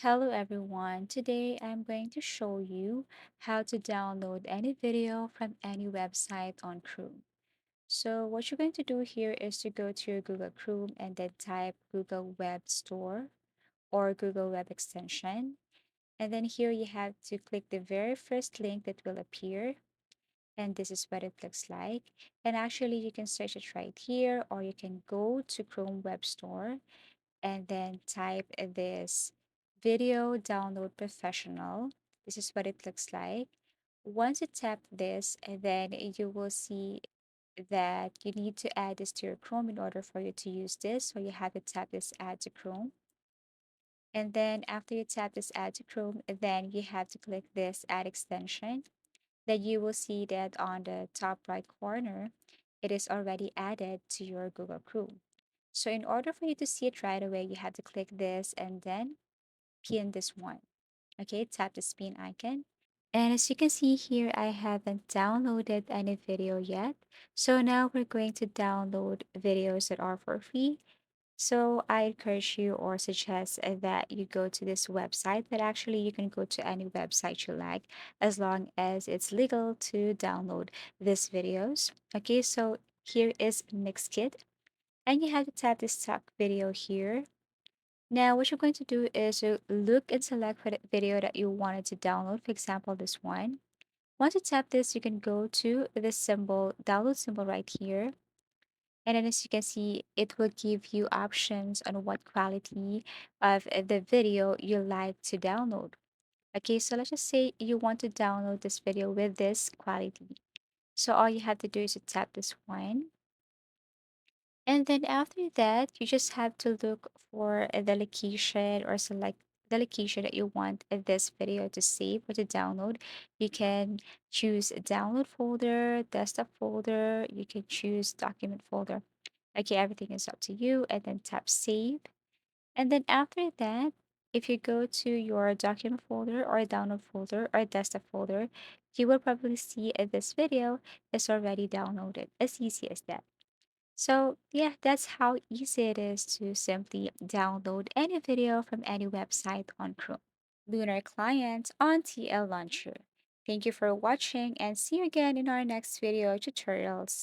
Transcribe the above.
Hello everyone. Today I'm going to show you how to download any video from any website on Chrome. So what you're going to do here is to go to your Google Chrome and then type Google Web Store or Google Web Extension. And then here you have to click the very first link that will appear. And this is what it looks like. And actually you can search it right here, or you can go to Chrome Web Store and then type this video download professional. This is what it looks like. Once you tap this, and then you will see that you need to add this to your Chrome in order for you to use this. So you have to tap this add to Chrome. And then after you tap this add to Chrome, then you have to click this add extension. Then you will see that on the top right corner, it is already added to your Google Chrome. So in order for you to see it right away, you have to click this and then pin this one. Okay, tap the spin icon. And as you can see here, I haven't downloaded any video yet. So now we're going to download videos that are for free. So I encourage you or suggest that you go to this website, but actually you can go to any website you like as long as it's legal to download these videos. Okay, so here is Mixkit, and you have to tap this stock video here. Now, what you're going to do is to look and select for the video that you wanted to download. For example, this one. Once you tap this, you can go to this symbol, download symbol right here. And then as you can see, it will give you options on what quality of the video you like to download. Okay, so let's just say you want to download this video with this quality. So all you have to do is to tap this one. And then after that, you just have to look for the location or select the location that you want this video to save or to download. You can choose a download folder, desktop folder, you can choose document folder. Okay, everything is up to you. And then tap save. And then after that, if you go to your document folder or download folder or desktop folder, you will probably see this video is already downloaded. As easy as that. So, yeah, that's how easy it is to simply download any video from any website on Chrome. Lunar Client on TL Launcher. Thank you for watching and see you again in our next video tutorials.